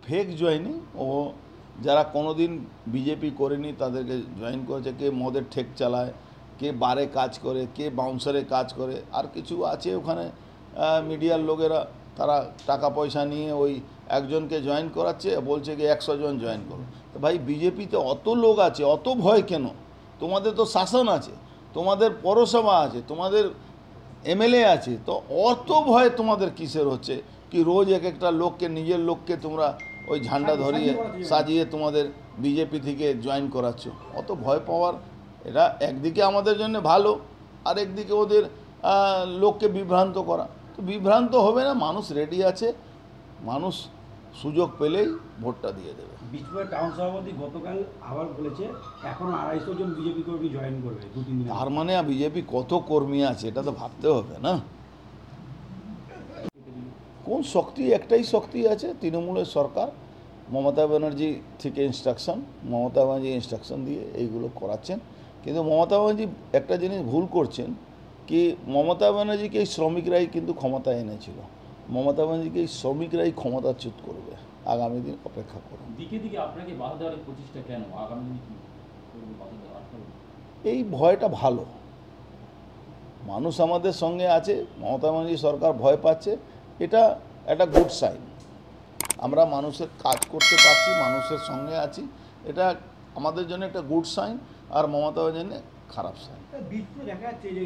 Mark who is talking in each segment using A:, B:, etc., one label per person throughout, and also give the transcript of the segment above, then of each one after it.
A: Fake joining. ও যারা কোনো দিন বিজেপি করেনি তাদেরকে জয়েন করেছে। কে মদের ঠেক চালায়, কে বারে কাজ করে, কে বাউন্সারে কাজ করে, আর কিছু আছে ওখানে মিডিয়ার লোকেরা, তারা টাকা পয়সা নিয়ে ওই একজনকে জয়েন করাচ্ছে, বলছে কি 100 জন জয়েন করো। তো ভাই, বিজেপিতে অত লোক আছে, অত ভয় কেন? তোমাদের তো শাসন আছে, তোমাদের পৌরসভা আছে, তোমাদের এমএলএ আছে, তো অত ভয় তোমাদের কিসের হচ্ছে? কি রোজ এক একটা লোককে, নিজের লোককে তোমরা ওই ঝান্ডা ধরিয়ে সাজিয়ে তোমাদের বিজেপি থেকে জয়েন করাচ্ছ? অত ভয় পাওয়ার, এটা একদিকে আমাদের জন্য ভালো, আর একদিকে ওদের লোককে বিভ্রান্ত করা। তো বিভ্রান্ত হবে না, মানুষ রেডি আছে, মানুষ সুযোগ পেলেই ভোটটা দিয়ে দেবে।
B: বিজেপি টাউন সভাপতি গতকাল আবার বলেছে এখন 250 জন বিজেপি কর্মী জয়েন করবে 2-3 দিন।
A: তার মানে বিজেপি কত কর্মী আছে এটা তো ভাবতে হবে না? কোন শক্তি? একটাই শক্তি আছে, তৃণমূলের সরকার। মমতা ব্যানার্জি থেকে ইনস্ট্রাকশন, মমতা ব্যানার্জি ইনস্ট্রাকশন দিয়ে এইগুলো করাচ্ছেন। কিন্তু মমতা ব্যানার্জি একটা জিনিস ভুল করছেন, কি মমতা ব্যানার্জিকে এই শ্রমিকরাই কিন্তু ক্ষমতা এনেছিল। মমতা ব্যানার্জিকে এই শ্রমিকরাই ক্ষমতাচ্যুত করবে। আগামী দিন অপেক্ষা করুন।
C: দিকে দিকে আপনাকে বাধা দেওয়ার প্রচেষ্টা কেন? আগামী দিনে কি করবে বাধা দেওয়ার?
A: এই ভয়টা ভালো, মানুষ আমাদের সঙ্গে আছে, মমতা ব্যানার্জি সরকার ভয় পাচ্ছে, এটা একটা গুড সাইন। আমরা মানুষের কাজ করতে পারছি, মানুষের সঙ্গে আছি, এটা আমাদের জন্য একটা গুড সাইন, আর মমতা ব্যানার্জির জন্য খারাপ সাইন।
B: বিজেপি দেখা যাচ্ছে যে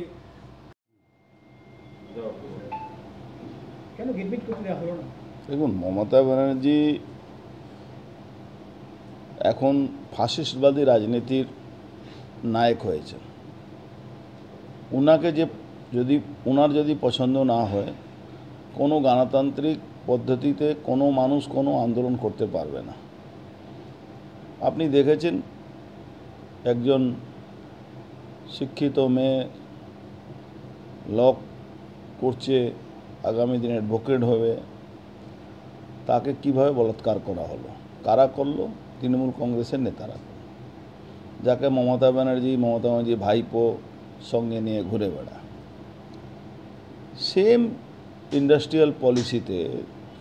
B: কেন গেটমিট করতে দেওয়া হলো না?
A: দেখুন, মমতা ব্যানার্জি এখন ফাসিস্টবাদী রাজনীতির নায়ক হয়েছে। ওনাকে ওনার যদি পছন্দ না হয়, কোনো গণতান্ত্রিক পদ্ধতিতে কোনো মানুষ কোনো আন্দোলন করতে পারবে না। আপনি দেখেছেন একজন শিক্ষিত মেয়ে ল করছে, আগামী দিনে অ্যাডভোকেট হবে, তাকে কিভাবে বলাৎকার করা হলো? কারা করলো? তৃণমূল কংগ্রেসের নেতারা, যাকে মমতা ব্যানার্জি ভাইপো সঙ্গে নিয়ে ঘুরে বেড়া। সেম ইন্ডাস্ট্রিয়াল পলিসিতে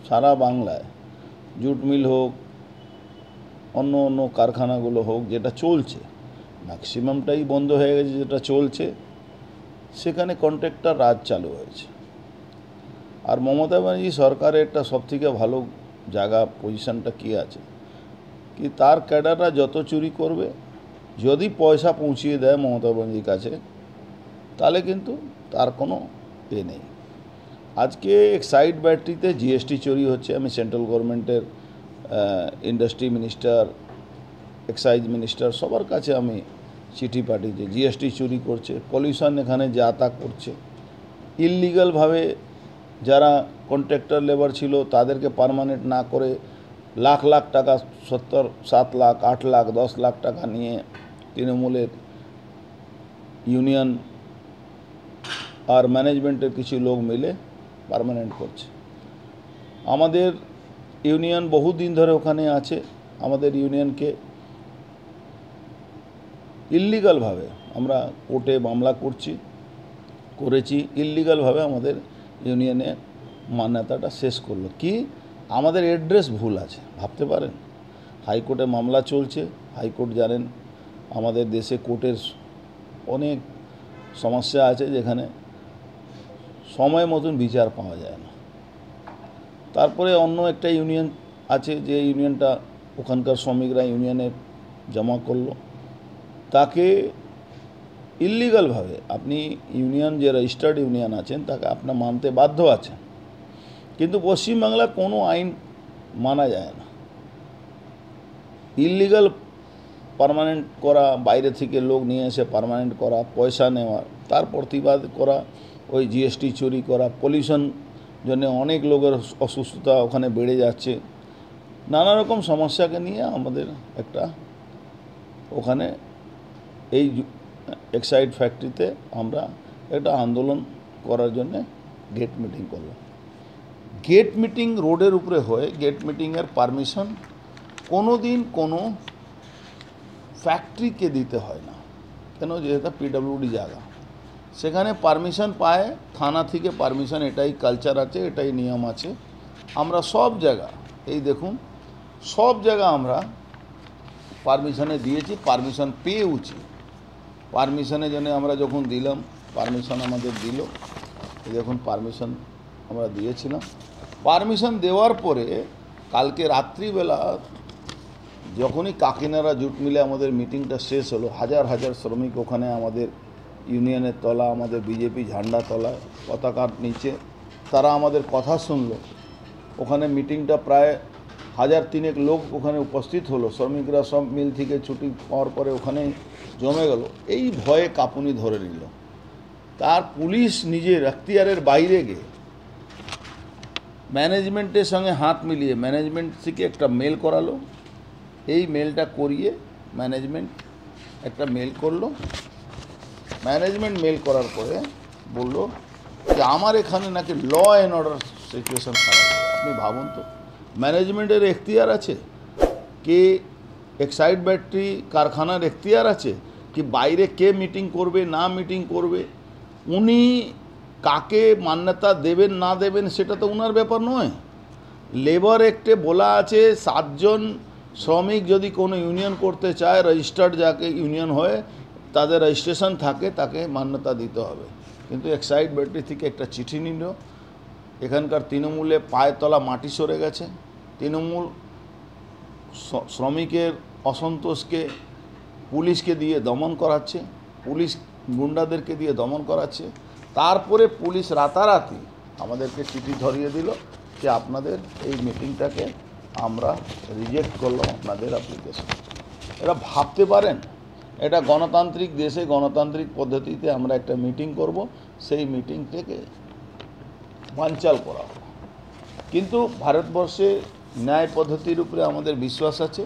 A: সারা বাংলায় জুট মিল হোক, অন্য অন্য কারখানাগুলো হোক, যেটা চলছে, ম্যাক্সিমামটাই বন্ধ হয়ে গেছে, যেটা চলছে সেখানে কন্ট্রাক্টর রাজ চালু হয়েছে। আর মমতা ব্যানার্জি সরকারের একটা সবথেকে ভালো জায়গা, পজিশনটা কী আছে, কি তার ক্যাডাররা যত চুরি করবে, যদি পয়সা পৌঁছিয়ে দেয় মমতা ব্যানার্জির কাছে, তাহলে কিন্তু তার কোনো নেই। আজকে এক্সাইড ব্যাটারিতে জিএসটি চুরি হচ্ছে। আমি সেন্ট্রাল গভর্নমেন্টের ইন্ডাস্ট্রি মিনিস্টার, এক্সাইজ মিনিস্টার সবার কাছে আমি চিঠি পাঠিয়েছি। জিএসটি চুরি করছে, পলিউশন এখানে যা তা করছে, ইললিগালভাবে যারা কন্ট্রাক্টর লেবার ছিল তাদেরকে পার্মানেন্ট না করে লাখ লাখ টাকা, 70, 7 লাখ, 8 লাখ, 10 লাখ টাকা নিয়ে তৃণমূলের ইউনিয়ন আর ম্যানেজমেন্টের কিছু লোক মিলে পার্মানেন্ট করছে। আমাদের ইউনিয়ন বহুদিন ধরে ওখানে আছে, আমাদের ইউনিয়নকে ইললিগালভাবে আমরা কোর্টে মামলা করেছি, ইললিগালভাবে আমাদের ইউনিয়নে মান্যতাটা শেষ করলো। কি আমাদের অ্যাড্রেস ভুল আছে, ভাবতে পারেন? হাইকোর্টে মামলা চলছে। হাইকোর্ট জানেন আমাদের দেশে কোর্টের অনেক সমস্যা আছে, যেখানে সময় মতন বিচার পাওয়া যায় না। তারপরে অন্য একটা ইউনিয়ন আছে, যে ইউনিয়নটা ওখানকার শ্রমিকরা ইউনিয়নে জমা করলো, তাকে ইললিগালভাবে, আপনি ইউনিয়ন যে রেজিস্টার্ড ইউনিয়ন আছেন তাকে আপনার মানতে বাধ্য আছেন, কিন্তু পশ্চিমবাংলায় কোনো আইন মানা যায় না। ইললিগাল পার্মানেন্ট করা, বাইরে থেকে লোক নিয়ে এসে পার্মানেন্ট করা, পয়সা নেওয়া, তার প্রতিবাদ করা, ওই জিএসটি চুরি করা, পলিউশন জন্য অনেক লোকের অসুস্থতা ওখানে বেড়ে যাচ্ছে, নানা রকম সমস্যাকে নিয়ে আমাদের একটা ওখানে এই এক্সাইড ফ্যাক্টরিতে আমরা একটা আন্দোলন করার জন্য গেট মিটিং করলাম। গেট মিটিং রোডের উপরে হয়, গেট মিটিংয়ের পারমিশন কোনো দিন কোনো ফ্যাক্টরিকে দিতে হয় না। কেন? যেহেতু পিডব্লিউডি জায়গা, সেখানে পারমিশন পায় থানা থেকে পারমিশন, এটাই কালচার আছে, এটাই নিয়ম আছে। আমরা সব জায়গা, এই দেখুন সব জায়গা আমরা পারমিশনে দিয়েছি, পারমিশন পেয়েওছি। পারমিশনের জন্য আমরা যখন দিলাম, পারমিশন আমাদের দিল, এই দেখুন পারমিশন আমরা দিয়েছিলাম। পারমিশন দেওয়ার পরে কালকে রাত্রিবেলা যখনই কাকিনাড়া জুট মিলে আমাদের মিটিংটা শেষ হলো, হাজার হাজার শ্রমিক ওখানে আমাদের ইউনিয়নের তলা, আমাদের বিজেপি ঝান্ডা তলায় পতাকার নিচে তারা আমাদের কথা শুনলো। ওখানে মিটিংটা প্রায় 1000-3 লোক ওখানে উপস্থিত হলো। শ্রমিকরা সব মিল থেকে ছুটি পাওয়ার পরে ওখানে জমে গেল। এই ভয়ে কাঁপুনি ধরে নিল। তার পুলিশ নিজের এখতিয়ারের বাইরে গিয়ে ম্যানেজমেন্টের সঙ্গে হাত মিলিয়ে ম্যানেজমেন্ট থেকে একটা মেল করালো। এই মেলটা করিয়ে ম্যানেজমেন্ট একটা মেল করলো। ম্যানেজমেন্ট মেল করার পরে বলল যে আমার এখানে নাকি ল অ্যান্ড অর্ডার সিচুয়েশন খারাপ। আপনি ভাবুন তো, ম্যানেজমেন্টের এখতিয়ার আছে কি এক্সাইড ব্যাটারি কারখানার এখতিয়ার আছে কি বাইরে কে মিটিং করবে না মিটিং করবে, উনি কাকে মান্যতা দেবেন না দেবেন সেটা তো ওনার ব্যাপার নয়। লেবার অ্যাক্টে বলা আছে 7 জন শ্রমিক যদি কোনো ইউনিয়ন করতে চায়, রেজিস্টার্ড যাকে ইউনিয়ন হয় তাদের রেজিস্ট্রেশন থাকে, তাকে মান্যতা দিতে হবে। কিন্তু এক্সাইড ব্যাটারি থেকে একটা চিঠি নিল। এখানকার তৃণমূলে পায়ের তলা মাটি সরে গেছে। তৃণমূল শ্রমিকের অসন্তোষকে পুলিশকে দিয়ে দমন করাচ্ছে, পুলিশ গুন্ডাদেরকে দিয়ে দমন করাচ্ছে। তারপরে পুলিশ রাতারাতি আমাদেরকে চিঠি ধরিয়ে দিল যে আপনাদের এই মিটিংটাকে আমরা রিজেক্ট করলাম, আপনাদের অ্যাপ্লিকেশন। এরা ভাবতে পারেন এটা গণতান্ত্রিক দেশে গণতান্ত্রিক পদ্ধতিতে আমরা একটা মিটিং করব, সেই মিটিং থেকে বানচাল করা হবে। কিন্তু ভারতবর্ষে ন্যায় পদ্ধতির উপরে আমাদের বিশ্বাস আছে।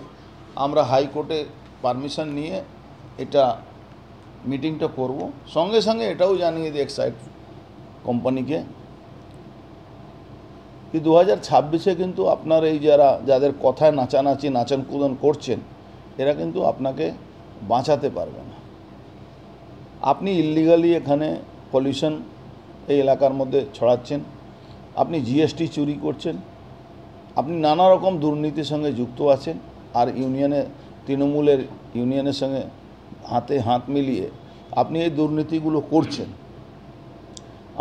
A: আমরা হাইকোর্টে পারমিশন নিয়ে এটা মিটিংটা করব। সঙ্গে সঙ্গে এটাও জানিয়ে দিই এক্সাইড কোম্পানিকে কি 2026-এ কিন্তু আপনার এই যাদের কথায় নাচানাচি নাচন কুদন করছেন, এরা কিন্তু আপনাকে বাঁচাতে পারবে না। আপনি ইল্লিগালি এখানে পলিউশন এই এলাকার মধ্যে ছড়াচ্ছেন, আপনি জিএসটি চুরি করছেন, আপনি নানা রকম দুর্নীতির সঙ্গে যুক্ত আছেন। আর তৃণমূলের ইউনিয়নের সঙ্গে হাতে হাত মিলিয়ে আপনি এই দুর্নীতিগুলো করছেন।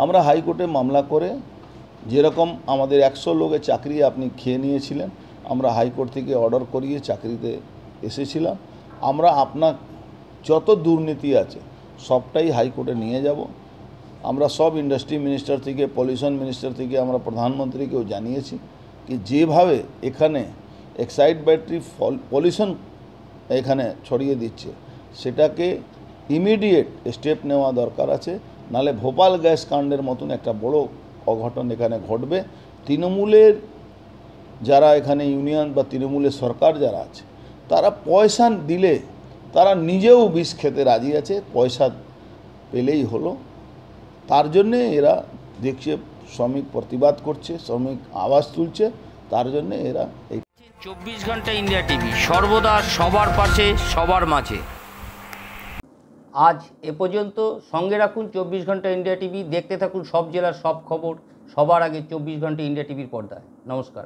A: আমরা হাইকোর্টে মামলা করে, যেরকম আমাদের 100 লোকের চাকরি আপনি খেয়ে নিয়েছিলেন, আমরা হাইকোর্ট থেকে অর্ডার করিয়ে চাকরিতে এসেছিলাম। আমরা আপনার যত দুর্নীতি আছে সবটাই হাইকোর্টে নিয়ে যাব। আমরা সব ইন্ডাস্ট্রি মিনিস্টার থেকে পলিউশন মিনিস্টার থেকে আমরা প্রধানমন্ত্রীকেও জানিয়েছি কি যেভাবে এখানে এক্সাইড ব্যাটারি পলিউশন এখানে ছড়িয়ে দিচ্ছে, সেটাকে ইমিডিয়েট স্টেপ নেওয়া দরকার আছে। নালে ভোপাল গ্যাস কাণ্ডের মতন একটা বড় অঘটন এখানে ঘটবে। তৃণমূলের যারা এখানে ইউনিয়ন বা তৃণমূলের সরকার যারা আছে, তারা পয়সা দিলে তারা নিজেও বিষ খেতে রাজি আছে, পয়সা পেলেই হলো। তার জন্যে এরা দেখছে শ্রমিক প্রতিবাদ করছে, শ্রমিক আওয়াজ তুলছে, তার জন্যে এরা এই
D: 24 ঘন্টা ইন্ডিয়া টিভি সর্বদা সবার পাশে সবার মাঝে। আজ এ পর্যন্ত। সঙ্গে রাখুন 24 ঘন্টা ইন্ডিয়া টিভি। দেখতে থাকুন সব জেলার সব খবর সবার আগে 24 ঘন্টা ইন্ডিয়া টিভির পর্দায়। নমস্কার।